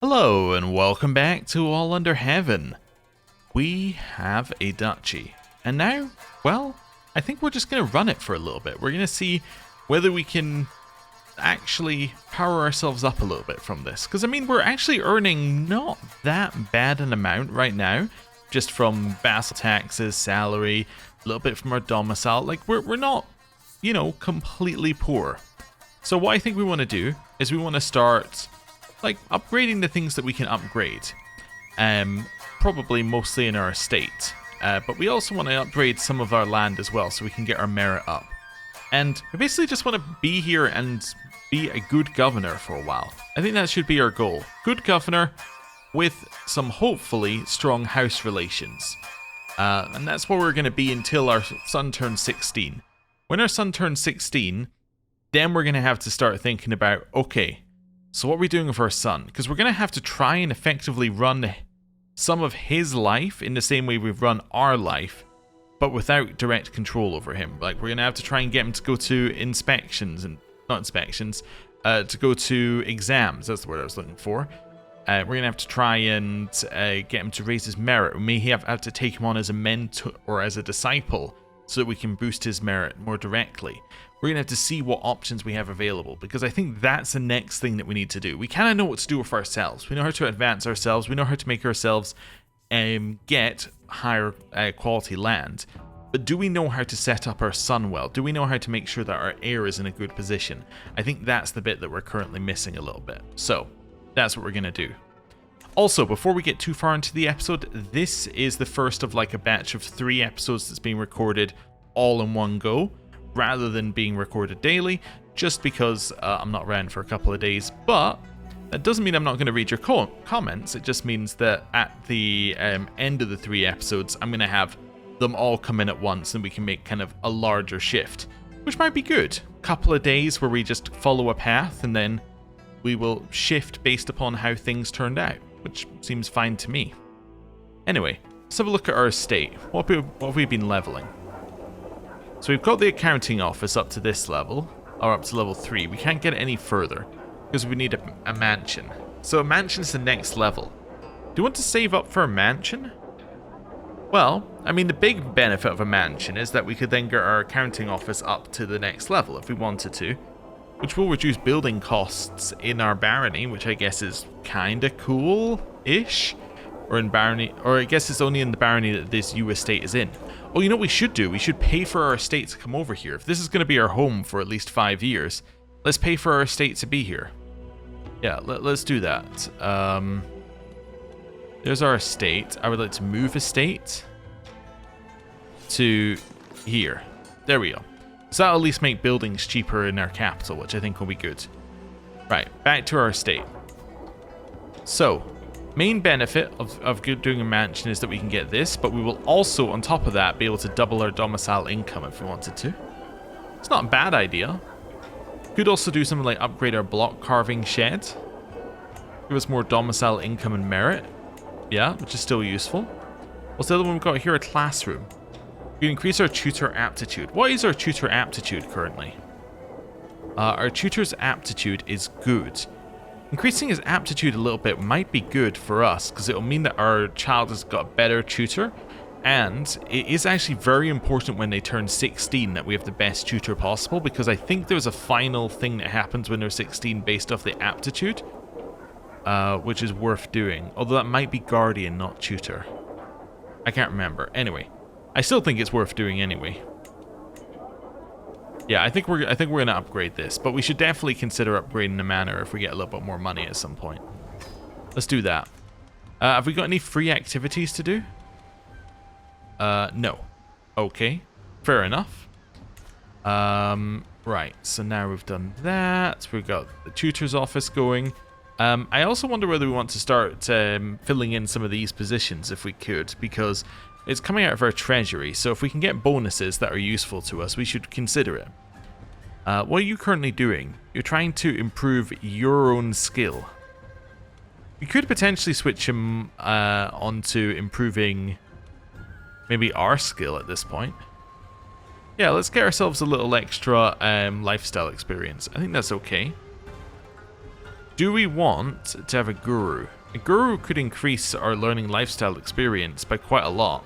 Hello and welcome back to All Under Heaven. We have a duchy, and now, well, I think we're just going to run it for a little bit. We're going to see whether we can actually power ourselves up a little bit from this, because I mean we're actually earning not that bad an amount right now, just from vassal taxes, salary, a little bit from our domicile. Like we're not, you know, completely poor. So what I think we want to do is we want to start like upgrading the things that we can upgrade, probably mostly in our estate, but we also want to upgrade some of our land as well so we can get our merit up. And we basically just want to be here and be a good governor for a while. I think that should be our goal. Good governor with some hopefully strong house relations. And that's what we're going to be until our son turns 16. When our son turns 16, then we're going to have to start thinking about, okay, so what are we doing with our son? Because we're going to have to try and effectively run some of his life in the same way we've run our life, but without direct control over him. Like, we're going to have to try and get him to go to inspections, and not inspections, to go to exams. That's the word I was looking for. We're going to have to try and get him to raise his merit. We may have to take him on as a mentor or as a disciple so that we can boost his merit more directly. We're going to have to see what options we have available, because I think that's the next thing that we need to do. We kind of know what to do with ourselves. We know how to advance ourselves. We know how to make ourselves get higher quality land. But do we know how to set up our son well? Do we know how to make sure that our heir is in a good position? I think that's the bit that we're currently missing a little bit. So that's what we're going to do. Also, before we get too far into the episode, this is the first of like a batch of 3 episodes that's being recorded all in one go, rather than being recorded daily, just because I'm not around for a couple of days. But that doesn't mean I'm not going to read your comments. It just means that at the end of the 3 episodes, I'm going to have them all come in at once, and we can make kind of a larger shift, which might be good. A couple of days where we just follow a path, and then we will shift based upon how things turned out, which seems fine to me. Anyway, let's have a look at our estate. What have we been leveling? So we've got the accounting office up to this level, or up to level 3. We can't get it any further because we need a mansion. So a mansion's the next level. Do you want to save up for a mansion? Well, I mean, the big benefit of a mansion is that we could then get our accounting office up to the next level if we wanted to, which will reduce building costs in our barony, which I guess is kind of cool-ish. Or in barony, or I guess it's only in the barony that this U estate is in. Oh, you know what we should do? We should pay for our estate to come over here. If this is going to be our home for at least 5 years, let's pay for our estate to be here. Yeah, let's do that. There's our estate. I would like to move estate to here. There we go. So that'll at least make buildings cheaper in our capital, which I think will be good. Right, back to our estate. So, main benefit of doing a mansion is that we can get this, but we will also, on top of that, be able to double our domicile income if we wanted to. It's not a bad idea. Could also do something like upgrade our block carving shed. Give us more domicile income and merit. Yeah, which is still useful. What's the other one we've got here? A classroom. We can increase our tutor aptitude. What is our tutor aptitude currently? Our tutor's aptitude is good. Increasing his aptitude a little bit might be good for us, because it'll mean that our child has got a better tutor, and it is actually very important when they turn 16 that we have the best tutor possible, because I think there's a final thing that happens when they're 16 based off the aptitude, which is worth doing, although that might be guardian, not tutor. I can't remember. Anyway, I still think it's worth doing anyway. Yeah, I think we're going to upgrade this, but we should definitely consider upgrading the manor if we get a little bit more money at some point. Let's do that. Have we got any free activities to do? No. Okay, fair enough. Right, so now we've done that. We've got the tutor's office going. I also wonder whether we want to start filling in some of these positions if we could, because it's coming out of our treasury, so if we can get bonuses that are useful to us, we should consider it. What are you currently doing? You're trying to improve your own skill. We could potentially switch him onto improving maybe our skill at this point. Yeah, let's get ourselves a little extra lifestyle experience. I think that's okay. Do we want to have a guru? A guru could increase our learning lifestyle experience by quite a lot.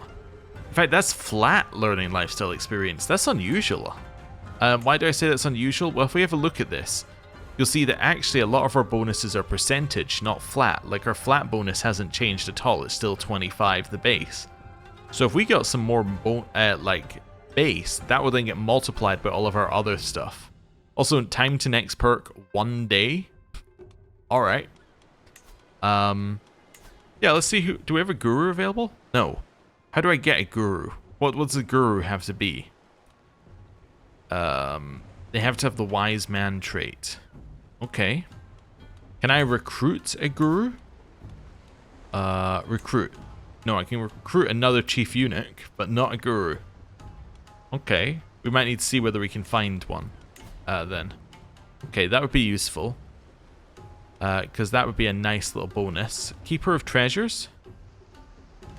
In fact, that's flat learning lifestyle experience. That's unusual. Why do I say that's unusual? Well, if we have a look at this, you'll see that actually a lot of our bonuses are percentage, not flat. Like our flat bonus hasn't changed at all. It's still 25, the base. So if we got some more like base, that would then get multiplied by all of our other stuff. Also, time to next perk, 1 day. All right. Yeah, let's see who. Do we have a guru available? No. How do I get a guru? What does the guru have to be? They have to have the wise man trait. Okay. Can I recruit a guru? Recruit. No, I can recruit another chief eunuch, but not a guru. Okay. We might need to see whether we can find one. Then. Okay, that would be useful. Because that would be a nice little bonus. Keeper of treasures.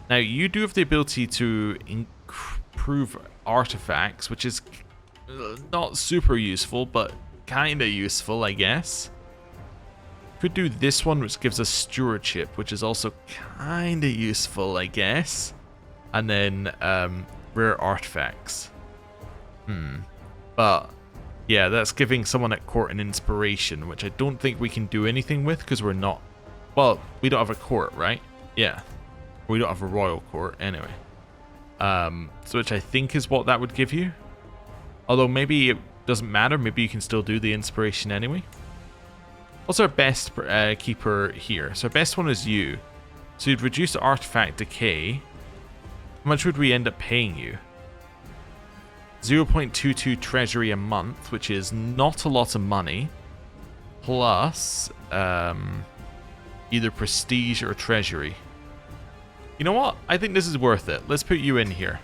Now, you do have the ability to improve artifacts, which is not super useful, but kind of useful, I guess. Could do this one, which gives us stewardship, which is also kind of useful, I guess. And then rare artifacts. But yeah, that's giving someone at court an inspiration, which I don't think we can do anything with because we're not. Well, we don't have a court, right? Yeah. We don't have a royal court anyway. So which I think is what that would give you. Although maybe it doesn't matter. Maybe you can still do the inspiration anyway. What's our best keeper here? So our best one is you. So you'd reduce artifact decay. How much would we end up paying you? 0.22 treasury a month, which is not a lot of money. Plus either prestige or treasury. You know what? I think this is worth it. Let's put you in here.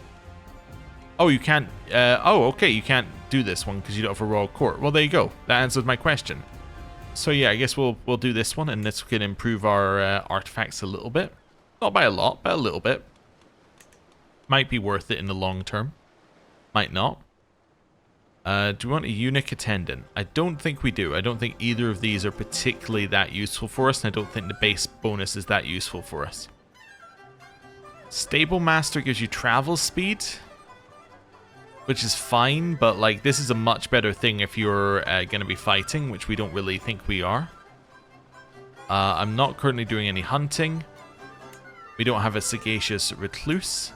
Oh, you can't. Oh, okay. You can't do this one because you don't have a royal court. Well, there you go. That answers my question. So yeah, I guess we'll do this one, and this can improve our artifacts a little bit. Not by a lot, but a little bit. Might be worth it in the long term. Might not. Do we want a eunuch attendant? I don't think we do. I don't think either of these are particularly that useful for us, and I don't think the base bonus is that useful for us. Stable master gives you travel speed, which is fine, but like this is a much better thing if you're going to be fighting, which we don't really think we are. I'm not currently doing any hunting. We don't have a sagacious recluse.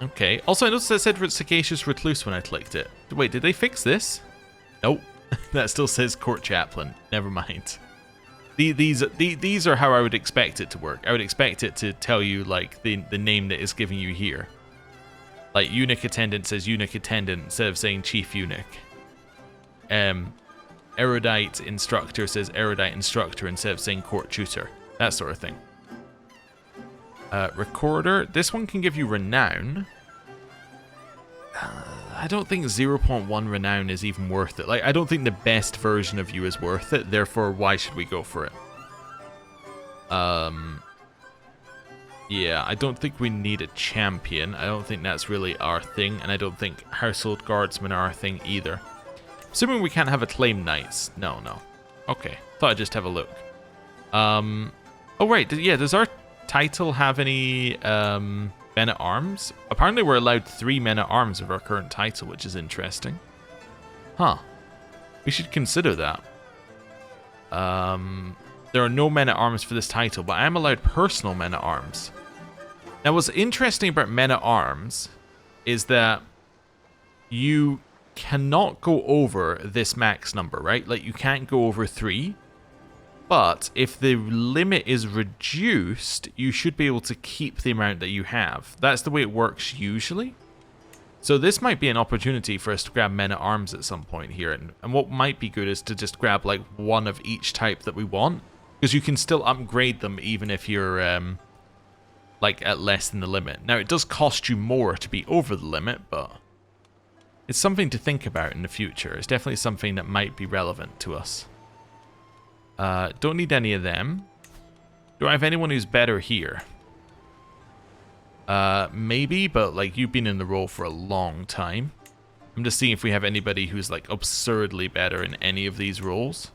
Okay. Also, I noticed that said sagacious recluse when I clicked it. Wait, did they fix this? Nope. That still says court chaplain. Never mind. These are how I would expect it to work. I would expect it to tell you like the name that is giving you here. Like eunuch attendant says eunuch attendant instead of saying chief eunuch. Erudite instructor says erudite instructor instead of saying court tutor. That sort of thing. Recorder. This one can give you renown. I don't think 0.1 renown is even worth it. Like, I don't think the best version of you is worth it. Therefore, why should we go for it? Yeah, I don't think we need a champion. I don't think that's really our thing. And I don't think household guardsmen are our thing either. Assuming we can't have acclaimed knights. No. Okay. Thought I'd just have a look. Oh, right. Yeah, does our title have any men-at-arms? Apparently we're allowed 3 men-at-arms of our current title, which is interesting. Huh. We should consider that. There are no men-at-arms for this title, but I am allowed personal men-at-arms. Now, what's interesting about men-at-arms is that you cannot go over this max number, right? Like, you can't go over 3. But if the limit is reduced, you should be able to keep the amount that you have. That's the way it works usually. So this might be an opportunity for us to grab men-at-arms at some point here. And what might be good is to just grab like 1 of each type that we want. Because you can still upgrade them even if you're like at less than the limit. Now it does cost you more to be over the limit, but it's something to think about in the future. It's definitely something that might be relevant to us. Don't need any of them. Do I have anyone who's better here? Maybe, but like you've been in the role for a long time. I'm just seeing if we have anybody who's like absurdly better in any of these roles.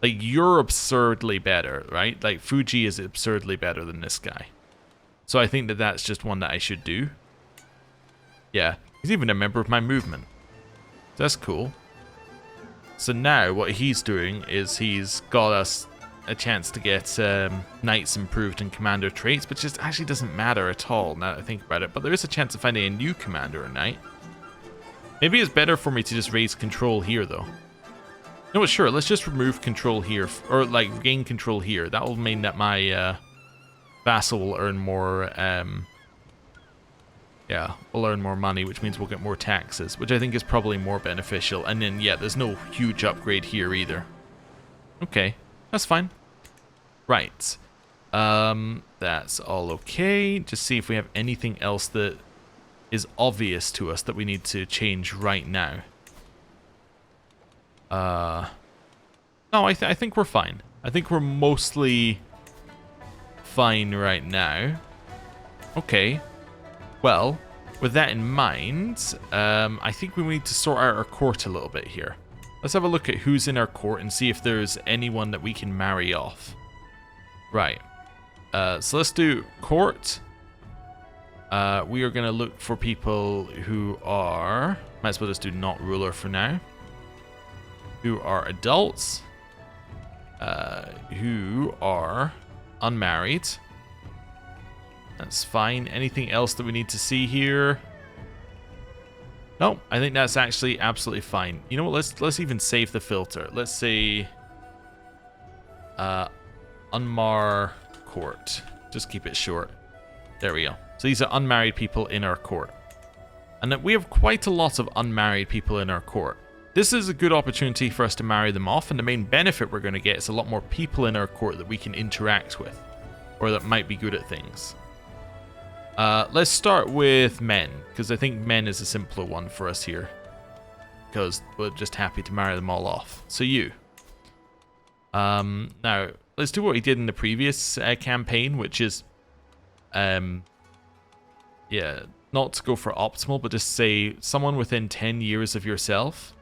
Like, you're absurdly better, right? Like, Fuji is absurdly better than this guy. So I think that that's just one that I should do. Yeah, he's even a member of my movement. That's cool. So now what he's doing is he's got us a chance to get knights improved in commander traits, which just actually doesn't matter at all now that I think about it. But there is a chance of finding a new commander or knight. Maybe it's better for me to just raise control here, though. No, sure, let's just remove control here, or like gain control here. That will mean that my vassal will earn more, yeah, we'll earn more money, which means we'll get more taxes, which I think is probably more beneficial. And then, yeah, there's no huge upgrade here either. Okay, that's fine. Right. That's all okay. Just see if we have anything else that is obvious to us that we need to change right now. No, I think we're fine. I think we're mostly fine right now. Okay. Well, with that in mind, I think we need to sort out our court a little bit here. Let's have a look at who's in our court and see if there's anyone that we can marry off. Right. So let's do court. We are going to look for people who are... Might as well just do not ruler for now. Who are adults. Who are unmarried. That's fine. Anything else that we need to see here? No, I think that's actually absolutely fine. You know what? Let's even save the filter. Let's say Unmar Court. Just keep it short. There we go. So these are unmarried people in our court. And that we have quite a lot of unmarried people in our court. This is a good opportunity for us to marry them off, and the main benefit we're going to get is a lot more people in our court that we can interact with, or that might be good at things. Let's start with men, because I think men is a simpler one for us here, because we're just happy to marry them all off. So you. Now, let's do what he did in the previous campaign, which is, yeah, not to go for optimal, but just say someone within 10 years of yourself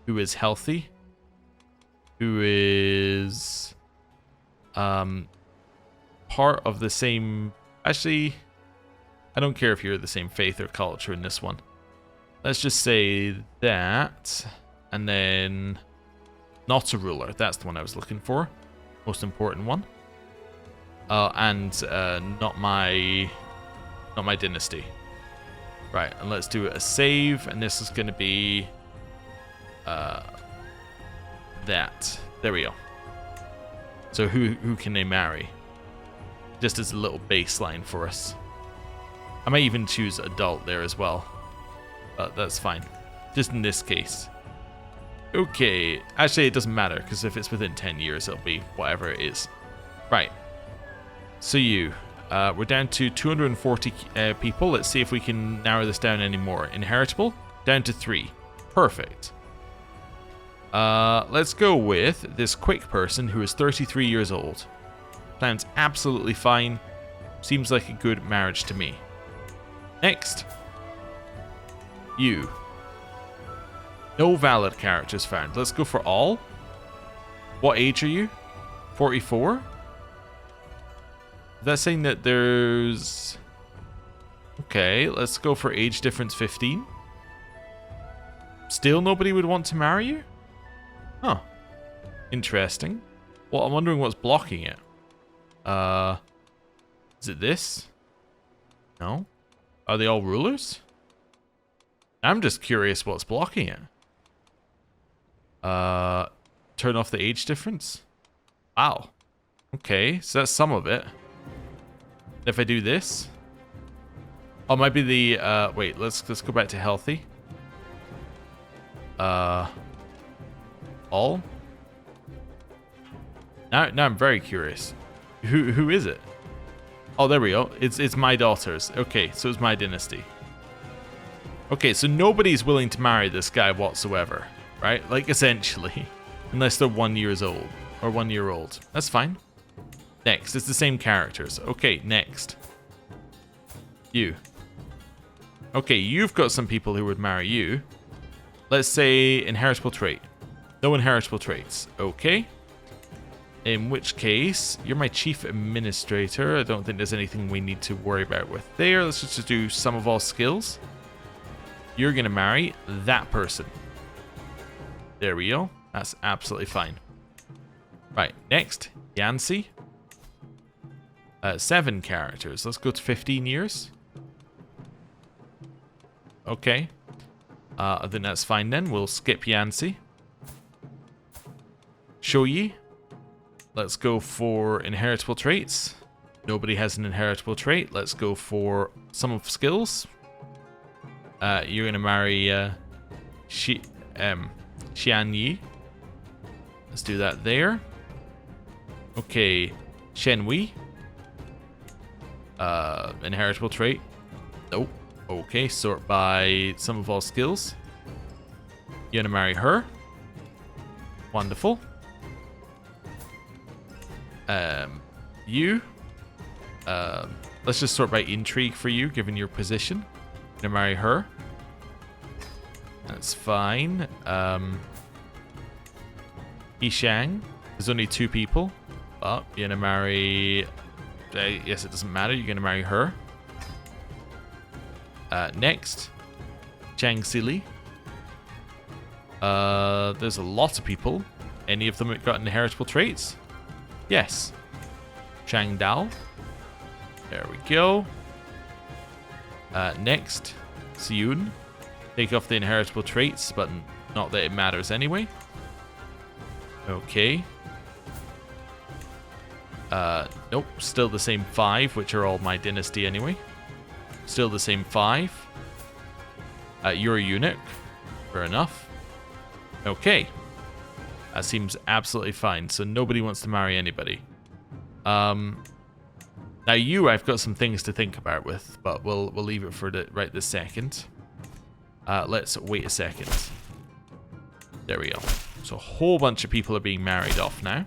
who is healthy, who is part of the same... Actually, I don't care if you're the same faith or culture in this one. Let's just say that, and then not a ruler. That's the one I was looking for. Most important one. And not my dynasty. Right, and let's do a save, and this is going to be that. There we go. So who can they marry? Just as a little baseline for us. I might even choose adult there as well. But that's fine. Just in this case. Okay. Actually, it doesn't matter, because if it's within 10 years, it'll be whatever it is. Right. So you. We're down to 240 people. Let's see if we can narrow this down any more. Inheritable? Down to 3. Perfect. Let's go with this quick person who is 33 years old. Sounds absolutely fine. Seems like a good marriage to me. Next. You. No valid characters found. Let's go for all. What age are you? 44? That's saying that there's... Okay, let's go for age difference 15. Still nobody would want to marry you? Huh. Interesting. Well, I'm wondering what's blocking it. Is it this? No? Are they all rulers? I'm just curious what's blocking it. Turn off the age difference? Wow. Okay, so that's some of it. If I do this... Oh, it might be the... wait, let's go back to healthy. All? Now I'm very curious. Who is it? Oh, there we go. It's my daughters. Okay, so it's my dynasty. Okay, so nobody's willing to marry this guy whatsoever, right? Like, essentially. Unless they're 1 year old. Or 1 year old. That's fine. Next, it's the same characters. Okay, next. You. Okay, you've got some people who would marry you. Let's say inheritable trait. No inheritable traits. Okay. In which case, you're my chief administrator. I don't think there's anything we need to worry about with there. Let's just do sum of all skills. You're going to marry that person. There we go. That's absolutely fine. Right, next, Yancy. 7 characters. Let's go to 15 years. Okay. I think that's fine then. We'll skip Yancy. Shoyi. Let's go for inheritable traits. Nobody has an inheritable trait. Let's go for sum of skills. You're going to marry Xian Yi. Let's do that there. Okay, Shen Wei. Inheritable trait. Nope. Okay, sort by sum of all skills. You're going to marry her. Wonderful. You. Let's just sort by intrigue for you, given your position. Gonna marry her. That's fine. Yishang. There's only 2 people. But you're gonna marry. Yes, it doesn't matter. You're gonna marry her. Next, Chang Sili. There's a lot of people. Any of them got inheritable traits? Yes. Chang Dao. There we go. Next, Siyun. Take off the inheritable traits, but not that it matters anyway. Okay. Nope, still the same 5, which are all my dynasty anyway. Still the same 5. You're a eunuch. Fair enough. Okay. That seems absolutely fine. So nobody wants to marry anybody. Now you, I've got some things to think about with, but we'll leave it for right this second. Let's wait a second. There we go. So a whole bunch of people are being married off now,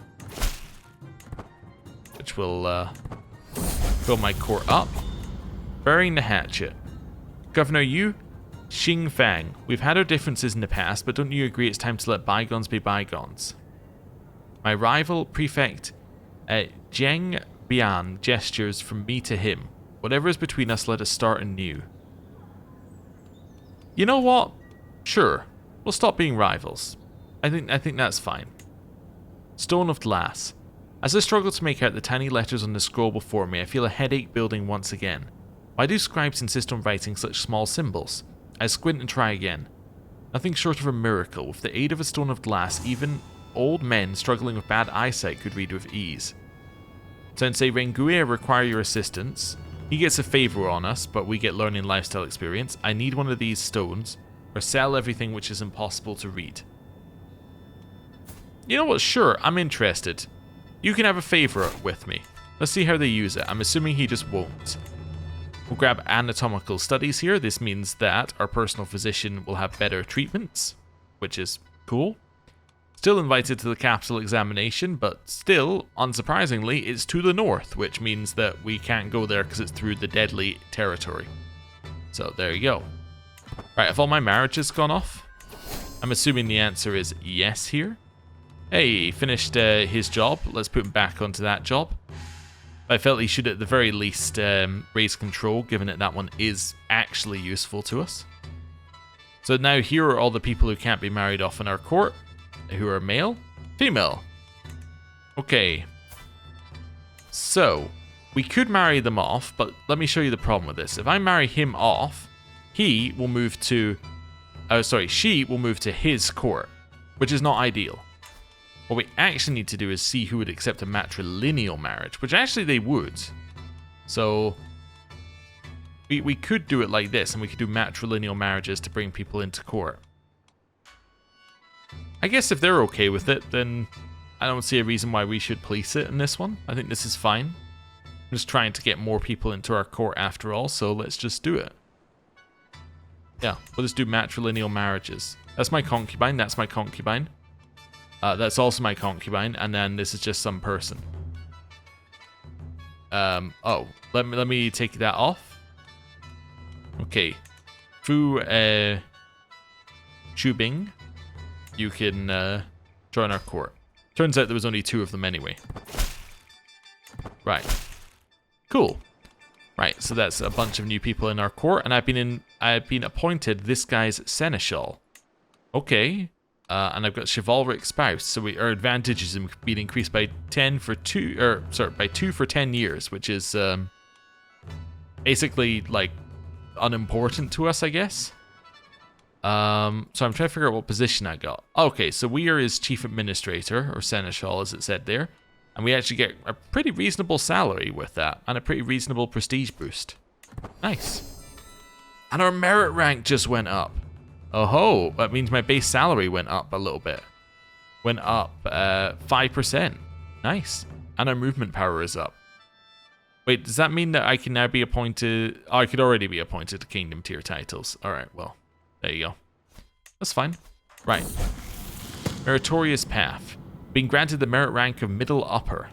which will fill my court up. Burying the hatchet. Governor Yu, Xing Fang. We've had our differences in the past, but don't you agree it's time to let bygones be bygones? My rival, Prefect Jiang Bian, gestures from me to him. Whatever is between us, let us start anew. You know what? Sure. We'll stop being rivals. I think that's fine. Stone of Glass. As I struggle to make out the tiny letters on the scroll before me, I feel a headache building once again. Why do scribes insist on writing such small symbols? I squint and try again. Nothing short of a miracle. With the aid of a stone of glass, even old men struggling with bad eyesight could read with ease. Sensei Renguia require your assistance. He gets a favor on us, but we get learning lifestyle experience. I need one of these stones, or sell everything which is impossible to read. You know what? Sure, I'm interested. You can have a favor with me. Let's see how they use it. I'm assuming he just won't. We'll grab anatomical studies here. This means that our personal physician will have better treatments, which is cool. Still invited to the capital examination, but still, unsurprisingly, it's to the north, which means that we can't go there because it's through the deadly territory. So there you go. Right, have all my marriages gone off? I'm assuming the answer is yes here. Hey, he finished his job. Let's put him back onto that job. I felt he should at the very least raise control, given that one is actually useful to us. So now here are all the people who can't be married off in our court, who are male, female. Okay. So, we could marry them off, but let me show you the problem with this. If I marry him off, he will move to... she will move to his court, which is not ideal. What we actually need to do is see who would accept a matrilineal marriage, which actually they would. So, we could do it like this, and we could do matrilineal marriages to bring people into court. I guess if they're okay with it, then I don't see a reason why we should police it in this one. I think this is fine. I'm just trying to get more people into our court after all, so let's just do it. Yeah, we'll just do matrilineal marriages. That's my concubine, that's my concubine. That's also my concubine, and then this is just some person. Oh, let me take that off. Okay. Fu Chubing, you can join our court. Turns out there was only 2 of them anyway. Right. Cool. Right, so that's a bunch of new people in our court, and I've been appointed this guy's seneschal. Okay. And I've got chivalric spouse, so our advantage is being increased by 2 for 10 years, which is basically like unimportant to us, I guess. So I'm trying to figure out what position I got. Okay, so we are his chief administrator, or seneschal as it said there, and we actually get a pretty reasonable salary with that, and a pretty reasonable prestige boost. Nice. And our merit rank just went up. Oh ho, that means my base salary went up a little bit. Went up 5%. Nice. And our movement power is up. Wait, does that mean that I can now be appointed? Oh, I could already be appointed to kingdom tier titles. Alright, well, there you go. That's fine. Right. Meritorious path. Being granted the merit rank of middle upper.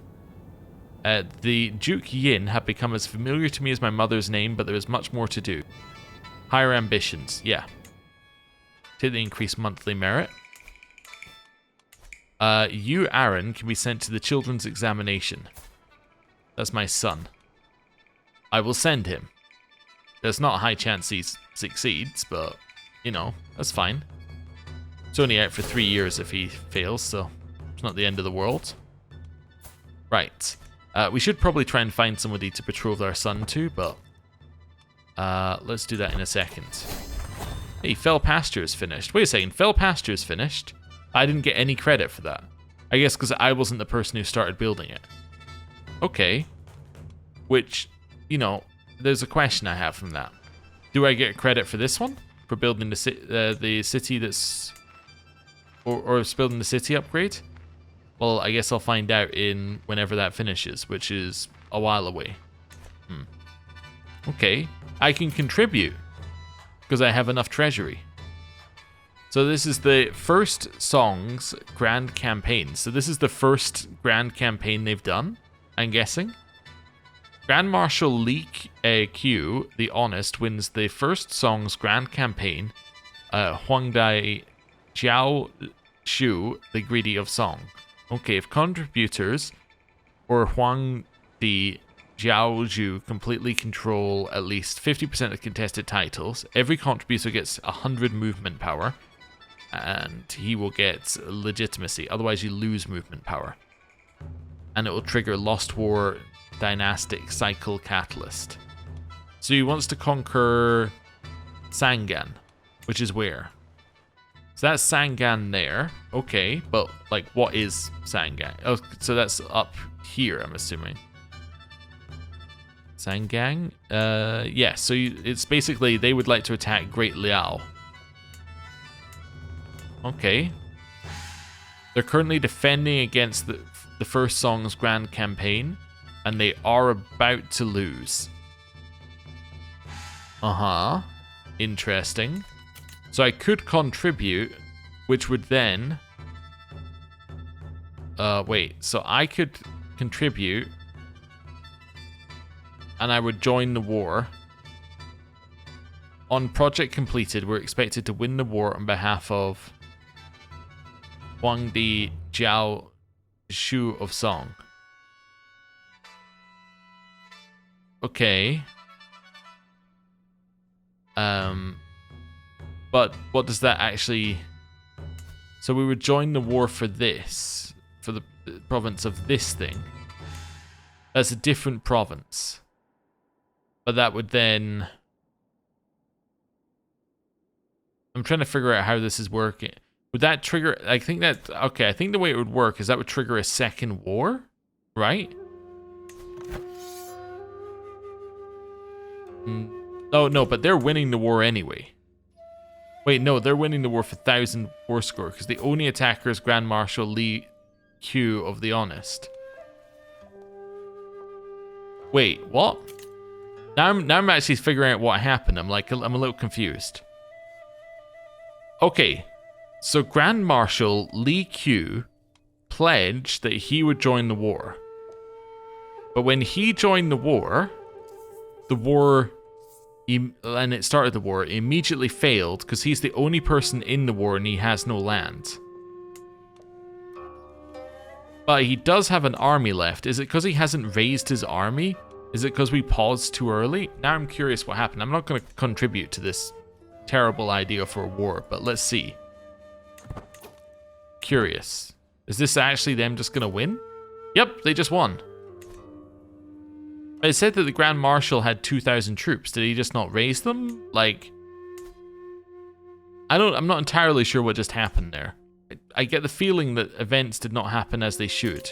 The Duke Yin have become as familiar to me as my mother's name, but there is much more to do. Higher ambitions, yeah. To the increased monthly merit. You, Aaron, can be sent to the children's examination. That's my son. I will send him. There's not a high chance he succeeds, but, you know, that's fine. It's only out for 3 years if he fails, so it's not the end of the world. Right. We should probably try and find somebody to betroth our son to, but let's do that in a second. Hey, Fell Pastures finished. Wait a second, Fell Pastures finished? I didn't get any credit for that. I guess because I wasn't the person who started building it. Okay. Which, you know, there's a question I have from that. Do I get credit for this one? For building the city that's... Or building the city upgrade? Well, I guess I'll find out in whenever that finishes, which is a while away. Okay. I can contribute. Because I have enough treasury. So this is the first song's grand campaign. So this is the first grand campaign they've done, I'm guessing. Grand Marshal Li Q, the Honest, wins the first song's grand campaign. Huangdai Jiao Shu, the Greedy of Song. Okay, if contributors or Huang Di Jiaozhu completely control at least 50% of contested titles, every contributor gets 100 movement power, and he will get legitimacy. Otherwise, you lose movement power. And it will trigger Lost War Dynastic Cycle Catalyst. So he wants to conquer Sangan, which is where? So that's Sangan there. Okay, but like, what is Sangan? Oh, so that's up here, I'm assuming. Sangang? Yeah, so it's basically they would like to attack Great Liao. Okay. They're currently defending against the first song's grand campaign, and they are about to lose. Interesting. So I could contribute, which would then... wait, so I could contribute... and I would join the war. On project completed, we're expected to win the war on behalf of Huangdi Jiao Shu of Song. Okay. But what does that actually... So we would join the war for this, for the province of this thing. That's a different province. But that would then... I'm trying to figure out how this is working. Would that trigger... I think that... Okay, I think the way it would work is that would trigger a second war, right? Oh, no, but they're winning the war anyway. Wait, no, they're winning the war for 1,000 war score, because the only attacker is Grand Marshal Li Q of the Honest. Wait, what? Now I'm actually figuring out what happened. I'm a little confused. Okay, so Grand Marshal Li Q pledged that he would join the war. But when he joined the war, and it started the war, immediately failed because he's the only person in the war and he has no land. But he does have an army left. Is it because he hasn't raised his army? Is it because we paused too early? Now I'm curious what happened. I'm not going to contribute to this terrible idea for a war, but let's see. Curious. Is this actually them just going to win? Yep, they just won. It said that the Grand Marshal had 2,000 troops. Did he just not raise them? Like, I'm not entirely sure what just happened there. I get the feeling that events did not happen as they should.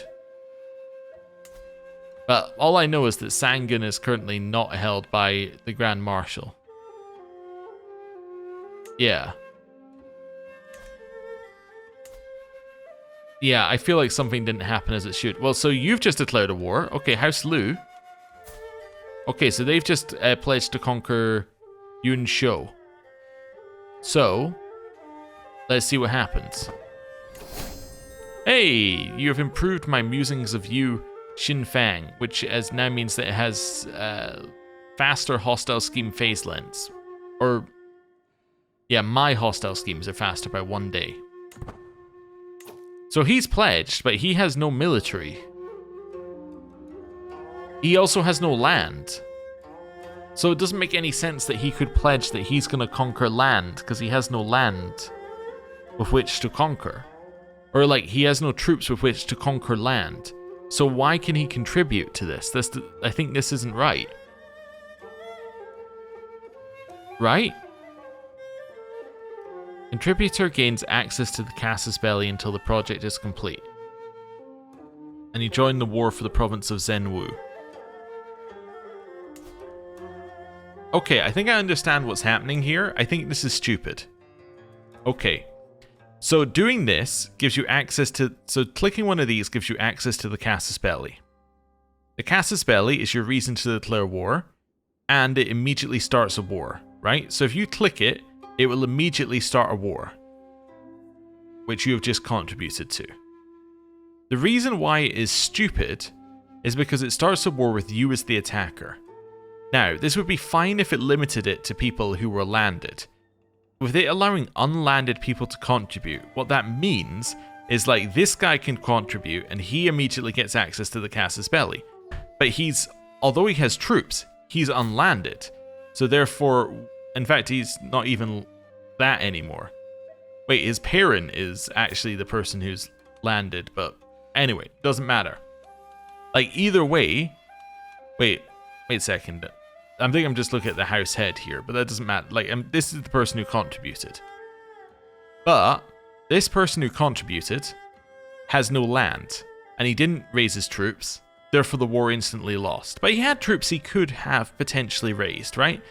But all I know is that Sangan is currently not held by the Grand Marshal. Yeah. Yeah, I feel like something didn't happen as it should. Well, so you've just declared a war. Okay, House Lu. Okay, so they've just pledged to conquer Yun Shou. So, let's see what happens. Hey, you have improved my musings of you, Xin Fang, which now means that it has faster hostile scheme phase lengths. Or, yeah, my hostile schemes are faster by 1 day. So he's pledged, but he has no military. He also has no land. So it doesn't make any sense that he could pledge that he's going to conquer land, because he has no land with which to conquer. Or, like, he has no troops with which to conquer land. So why can he contribute to this? I think this isn't right. Right? Contributor gains access to the Casus Belli until the project is complete. And he joined the war for the province of Zhenwu. Okay, I think I understand what's happening here. I think this is stupid. Okay. So doing this gives you access to... So clicking one of these gives you access to the Casus Belli. The Casus Belli is your reason to declare war, and it immediately starts a war, right? So if you click it, it will immediately start a war, which you have just contributed to. The reason why it is stupid is because it starts a war with you as the attacker. Now, this would be fine if it limited it to people who were landed. With it allowing unlanded people to contribute, what that means is, like, this guy can contribute and he immediately gets access to the Casus Belli. But although he has troops, he's unlanded. So therefore, in fact, he's not even that anymore. Wait, his parent is actually the person who's landed, but anyway, doesn't matter. Like, either way, wait a second. I think I'm just looking at the house head here, but that doesn't matter. Like, this is the person who contributed. But this person who contributed has no land, and he didn't raise his troops, therefore the war instantly lost. But he had troops he could have potentially raised, right?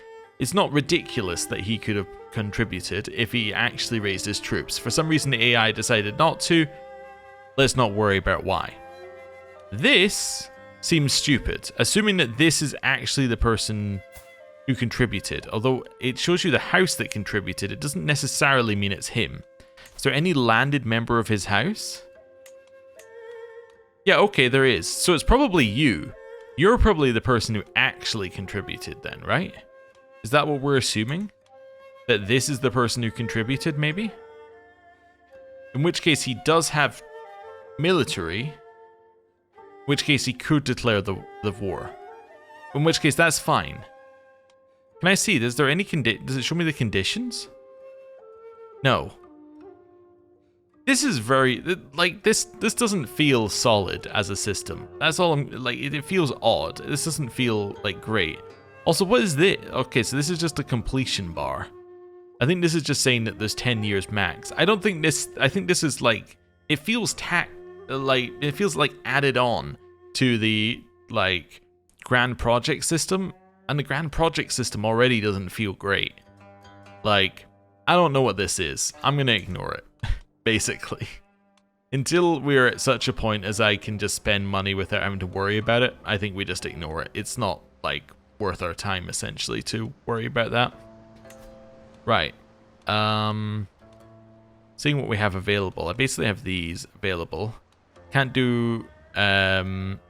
It's not ridiculous that he could have contributed if he actually raised his troops. For some reason the AI decided not to. Let's not worry about why. This seems stupid, assuming that this is actually the person who contributed. Although it shows you the house that contributed, it doesn't necessarily mean it's him. Is there any landed member of his house? Yeah, okay, there is. So it's probably you. You're probably the person who actually contributed then, right? Is that what we're assuming? That this is the person who contributed, maybe? In which case he does have military. In which case he could declare the war. In which case that's fine. Can I see? Is there any does it show me the conditions? No. This is very, like, this doesn't feel solid as a system. That's all like, it feels odd. This doesn't feel, like, great. Also, what is this? Okay, so this is just a completion bar. I think this is just saying that there's 10 years max. I don't think this, I think this is like, it feels it feels like added on to the, like, Grand Project system. And the Grand Project system already doesn't feel great. Like, I don't know what this is. I'm gonna ignore it. Basically. Until we're at such a point as I can just spend money without having to worry about it, I think we just ignore it. It's not, like, worth our time, essentially, to worry about that. Right. Seeing what we have available. I basically have these available. Can't do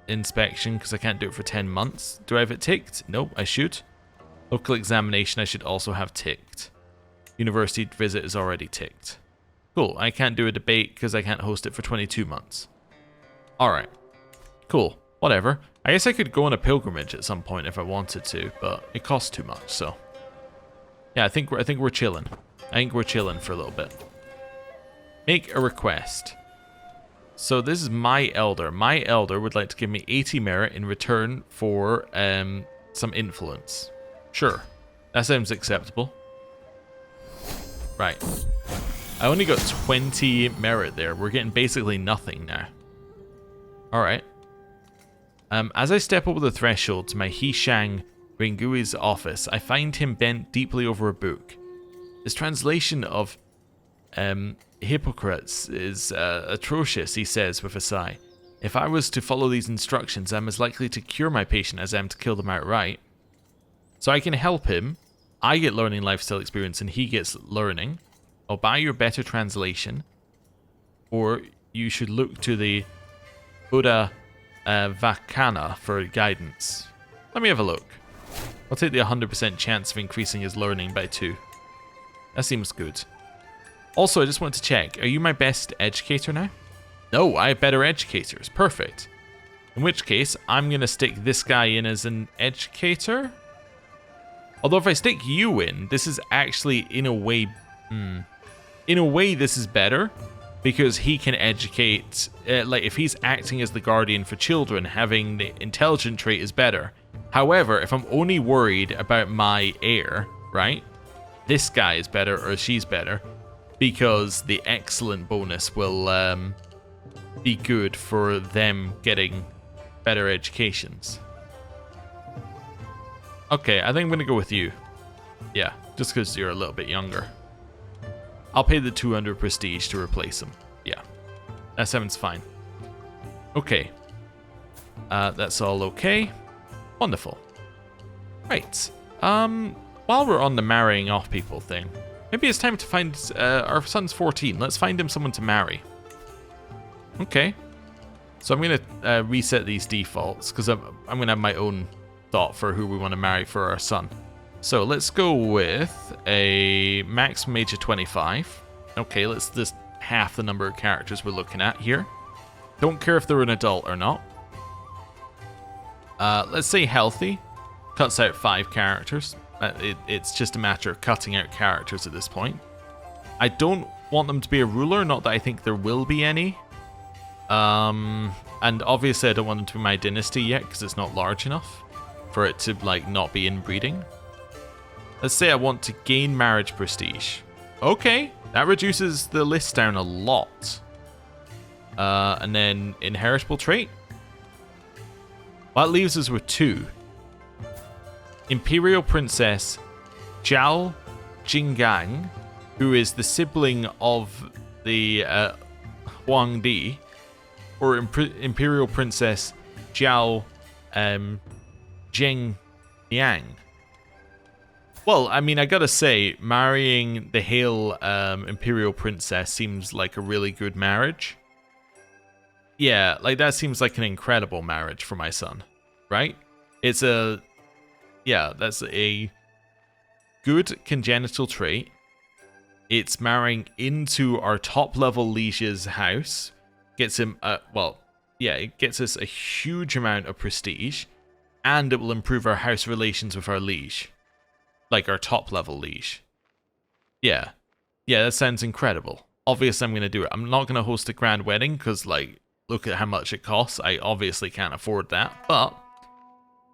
inspection because I can't do it for 10 months. Do I have it ticked? Nope, I should. Local examination I should also have ticked. University visit is already ticked. Cool, I can't do a debate because I can't host it for 22 months. Alright. Cool. Whatever. I guess I could go on a pilgrimage at some point if I wanted to, but it costs too much, so. Yeah, I think we're chilling. I think we're chilling for a little bit. Make a request. So this is my elder. My elder would like to give me 80 merit in return for some influence. Sure. That sounds acceptable. Right. I only got 20 merit there. We're getting basically nothing now. Alright. As I step over the threshold to my Hishang Rengui's office, I find him bent deeply over a book. His translation of Hippocrates is atrocious, he says with a sigh. If I was to follow these instructions, I'm as likely to cure my patient as I am to kill them outright. So I can help him. I get learning lifestyle experience and he gets learning. I'll buy your better translation. Or you should look to the Buddha Vakana for guidance. Let me have a look. I'll take the 100% chance of increasing his learning by 2. That seems good. Also, I just want to check. Are you my best educator now? No, I have better educators. Perfect. In which case, I'm going to stick this guy in as an educator. Although if I stick you in, this is actually in a way... In a way, this is better. Because he can educate... like, if he's acting as the guardian for children, having the intelligent trait is better. However, if I'm only worried about my heir, right? This guy is better, or she's better. Because the excellent bonus will be good for them getting better educations. Okay, I think I'm going to go with you. Yeah, just because you're a little bit younger. I'll pay the 200 prestige to replace him. Yeah, that sounds fine. Okay. That's all okay. Wonderful. Right. While we're on the marrying off people thing, maybe it's time to find our son's 14. Let's find him someone to marry. Okay. So I'm going to reset these defaults because I'm going to have my own thought for who we want to marry for our son. So let's go with a maximum age of 25. Okay, let's just half the number of characters we're looking at here. Don't care if they're an adult or not. Let's say healthy. Cuts out 5 characters. It's just a matter of cutting out characters at this point. I don't want them to be a ruler, not that I think there will be any. And obviously I don't want them to be my dynasty yet, because it's not large enough for it to, like, not be inbreeding. Let's say I want to gain marriage prestige. Okay, that reduces the list down a lot. And then inheritable trait. Well, that leaves us with 2. Imperial Princess Zhao Jinggang, who is the sibling of the Huangdi, or Imperial Princess Zhao Zhengyang. Well, I mean, I gotta say, marrying the Hale Imperial Princess seems like a really good marriage. Yeah, like that seems like an incredible marriage for my son, right? It's a... Yeah, that's a good congenital trait. It's marrying into our top level liege's house. Gets him, well, yeah, it gets us a huge amount of prestige. And it will improve our house relations with our liege. Like our top level liege. Yeah. Yeah, that sounds incredible. Obviously, I'm going to do it. I'm not going to host a grand wedding because, like, look at how much it costs. I obviously can't afford that, but...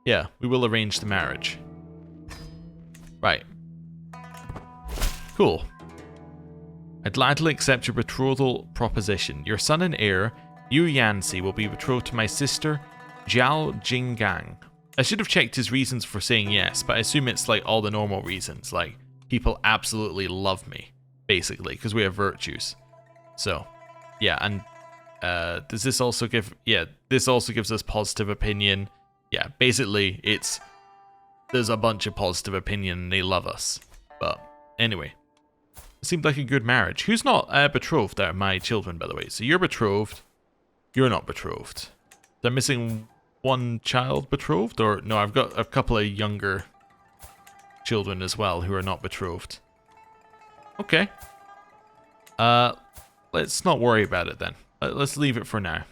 Yeah, we will arrange the marriage. Right. Cool. I gladly accept your betrothal proposition. Your son and heir, Yu Yanxi, will be betrothed to my sister, Zhao Jinggang. I should have checked his reasons for saying yes, but I assume it's like all the normal reasons. Like, people absolutely love me, basically, because we have virtues. So, yeah, and does this also give... Yeah, this also gives us positive opinion. Yeah, basically, it's... There's a bunch of positive opinion and they love us. But, anyway. It seemed like a good marriage. Who's not betrothed out of my children, by the way? So you're betrothed. You're not betrothed. I'm missing one child betrothed? Or, no, I've got a couple of younger children as well who are not betrothed. Okay. Let's not worry about it then. Let's leave it for now.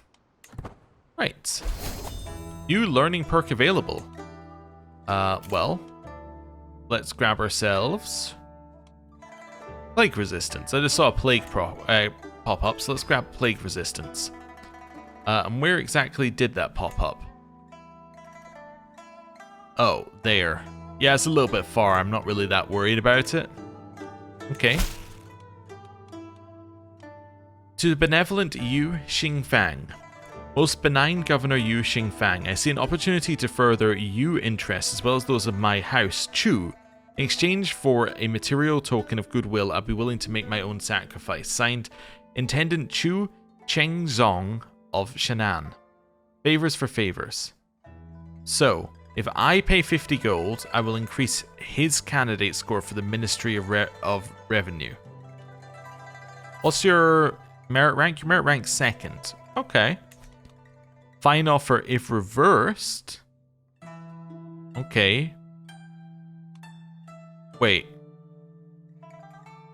Right. New learning perk available. Well, let's grab ourselves plague resistance. I just saw a plague pop up, so let's grab plague resistance. And where exactly did that pop up? Oh, there. Yeah, it's a little bit far. I'm not really that worried about it. Okay. To the benevolent Yu Xingfang. Most benign Governor Yu Xingfang, I see an opportunity to further Yu interests as well as those of my house, Chu. In exchange for a material token of goodwill, I'll be willing to make my own sacrifice. Signed, Intendant Chu Chengzong of Shan'an. Favors for favors. So, if I pay 50 gold, I will increase his candidate score for the Ministry of Revenue. What's your merit rank? Your merit rank's second. Okay. Fine offer if reversed. Okay. Wait.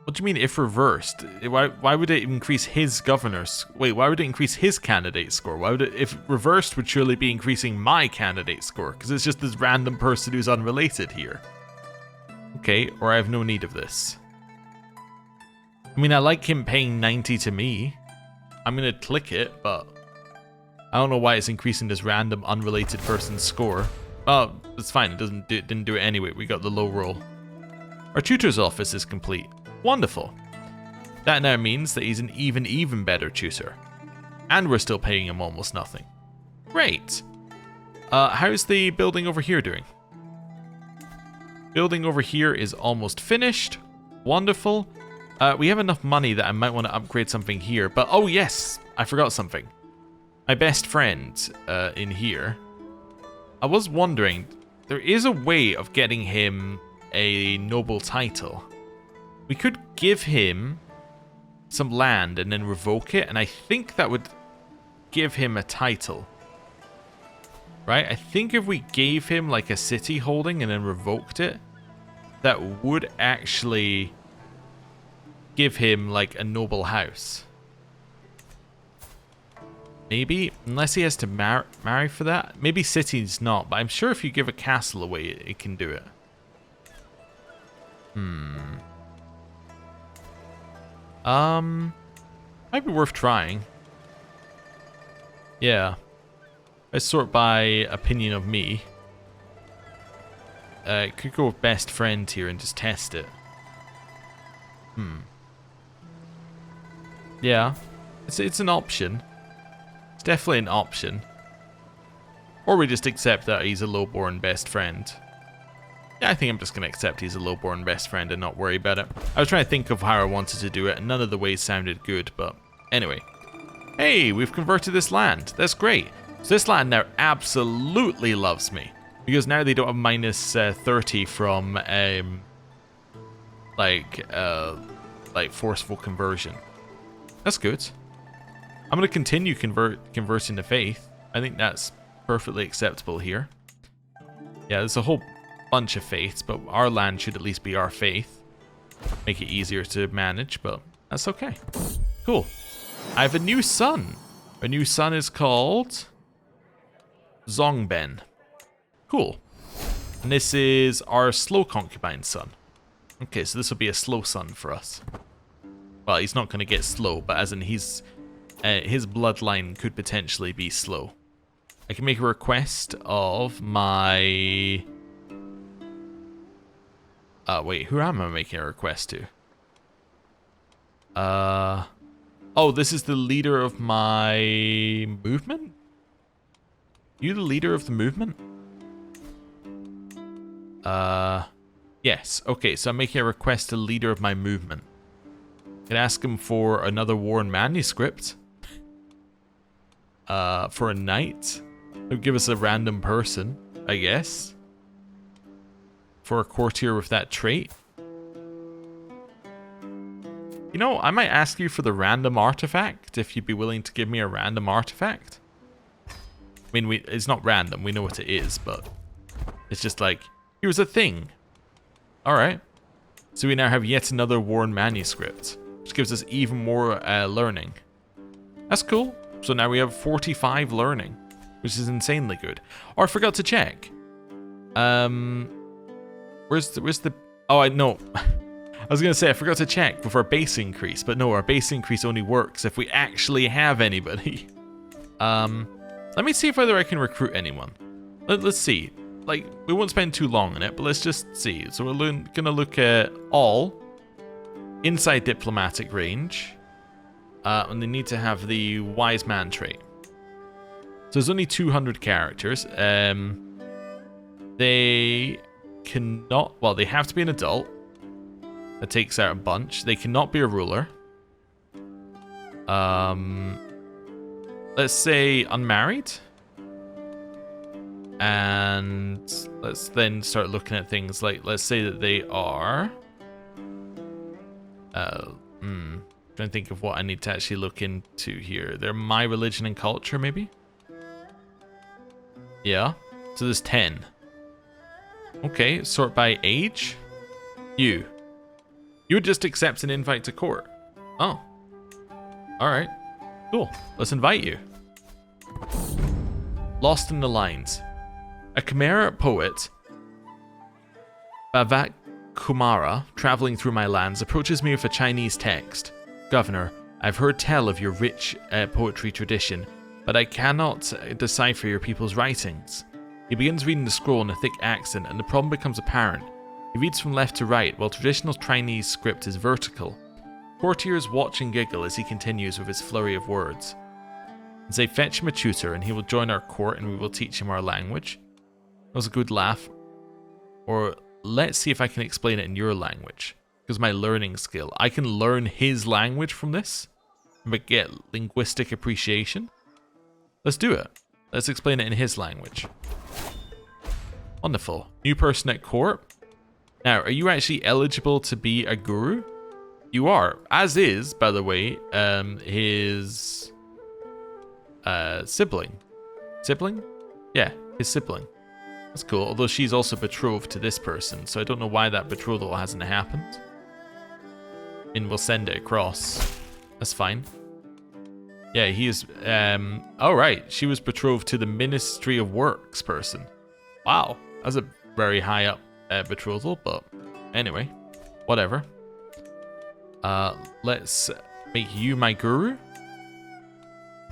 What do you mean if reversed? Why would it increase his governor's... Wait, why would it increase his candidate score? Why would it... If reversed would surely be increasing my candidate score, because it's just this random person who's unrelated here. Okay, or I have no need of this. I mean, I like him paying 90 to me. I'm gonna click it, but... I don't know why it's increasing this random unrelated person's score. Oh, it's fine, it didn't do it anyway, we got the low roll. Our tutor's office is complete. Wonderful. That now means that he's an even better tutor. And we're still paying him almost nothing. Great. How's the building over here doing? Building over here is almost finished. Wonderful. We have enough money that I might want to upgrade something here. But, oh yes, I forgot something. My best friend in here. I was wondering, there is a way of getting him a noble title. We could give him some land and then revoke it, and I think that would give him a title. Right? I think if we gave him like a city holding and then revoked it, that would actually give him like a noble house. Maybe, unless he has to marry for that. Maybe city's not, but I'm sure if you give a castle away, it can do it. Might be worth trying. Yeah. Let's sort by opinion of me. Could go with best friend here and just test it. Yeah. It's an option. It's definitely an option. Or we just accept that he's a lowborn best friend. Yeah, I think I'm just going to accept he's a lowborn best friend and not worry about it. I was trying to think of how I wanted to do it, and none of the ways sounded good, but anyway. Hey, we've converted this land. That's great. So this land now absolutely loves me. Because now they don't have minus 30 from, like forceful conversion. That's good. I'm going to continue conversing to faith. I think that's perfectly acceptable here. Yeah, there's a whole bunch of faiths, but our land should at least be our faith. Make it easier to manage, but that's okay. Cool. I have a new son. Our new son is called Zongben. Cool. And this is our slow concubine son. Okay, so this will be a slow son for us. Well, he's not going to get slow, but as in his bloodline could potentially be slow. I can make a request of my... wait, who am I making a request to? Oh, this is the leader of my movement? You the leader of the movement? Yes. Okay, so I'm making a request to leader of my movement. I can ask him for another worn manuscript. For a knight. He'll give us a random person, I guess. For a courtier with that trait. You know, I might ask you for the random artifact, if you'd be willing to give me a random artifact. I mean, it's not random, we know what it is, but it's just like, here's a thing. Alright. So we now have yet another worn manuscript, which gives us even more learning. That's cool. So now we have 45 learning. which is insanely good. Or I forgot to check. Where's the... Oh, I know. I was going to say I forgot to check with our base increase, but no, our base increase only works if we actually have anybody. Let me see if whether I can recruit anyone. Let's see. Like, we won't spend too long on it, but let's just see. So we're going to look at all inside diplomatic range, and they need to have the wise man trait. So there's only 200 characters. They cannot... Well, they have to be an adult. That takes out a bunch. They cannot be a ruler. Let's say unmarried. And let's then start looking at things like, let's say that they are... trying to think of what I need to actually look into here. They're my religion and culture, maybe? Yeah. So there's 10. Okay, sort by age. You would just accept an invite to court. Oh. Alright. Cool. Let's invite you. Lost in the Lines. A Khmer poet, Bhavat Kumara, traveling through my lands, approaches me with a Chinese text. Governor, I've heard tell of your rich poetry tradition, but I cannot decipher your people's writings. He begins reading the scroll in a thick accent, and the problem becomes apparent. He reads from left to right, while traditional Chinese script is vertical. Courtiers watch and giggle as he continues with his flurry of words. And say, fetch him a tutor, and he will join our court, and we will teach him our language. That was a good laugh. Or let's see if I can explain it in your language. Because my learning skill. I can learn his language from this, but get linguistic appreciation. Let's do it. Let's explain it in his language. Wonderful. New person at court. Now, are you actually eligible to be a guru? You are. As is, by the way, his sibling. Sibling? Yeah, his sibling. That's cool. Although she's also betrothed to this person, so I don't know why that betrothal hasn't happened. And we'll send it across. That's fine. Yeah, he is... oh, right. She was betrothed to the Ministry of Works person. Wow. That's a very high up betrothal, but anyway. Whatever. Let's make you my guru.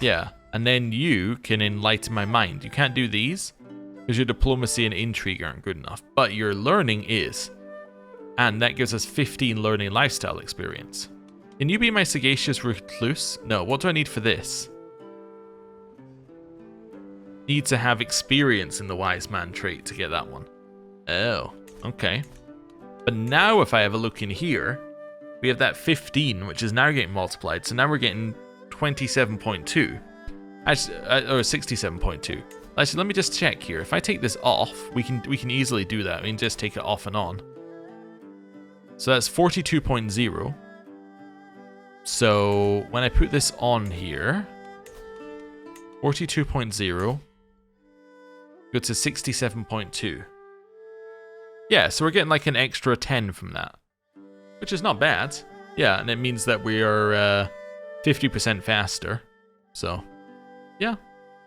Yeah. And then you can enlighten my mind. You can't do these because your diplomacy and intrigue aren't good enough. But your learning is. And that gives us 15 learning lifestyle experience. Can you be my sagacious recluse? No, what do I need for this? Need to have experience in the wise man trait to get that one. Oh, okay. But now if I have a look in here, we have that 15, which is now getting multiplied. So now we're getting 27.2. Actually, or 67.2. Actually, let me just check here. If I take this off, we can easily do that. I mean, just take it off and on. So that's 42.0. So when I put this on here, 42.0 go to 67.2. Yeah, so we're getting like an extra 10 from that, which is not bad. Yeah, and it means that we are 50% faster. So yeah,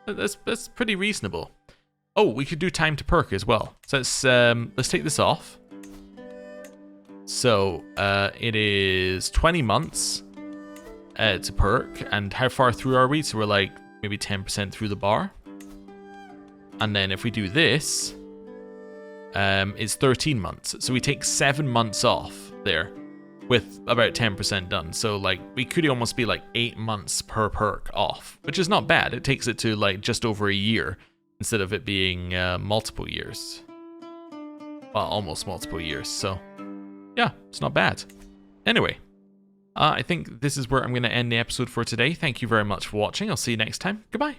that's pretty reasonable. Oh, we could do time to perk as well. So let's take this off. So it is 20 months to perk, and how far through are we? So we're like maybe 10% through the bar. And then if we do this, it's 13 months. So we take 7 months off there with about 10% done. So like we could almost be like 8 months per perk off, which is not bad. It takes it to like just over a year instead of it being multiple years. Well, almost multiple years. So yeah, it's not bad. Anyway, I think this is where I'm going to end the episode for today. Thank you very much for watching. I'll see you next time. Goodbye.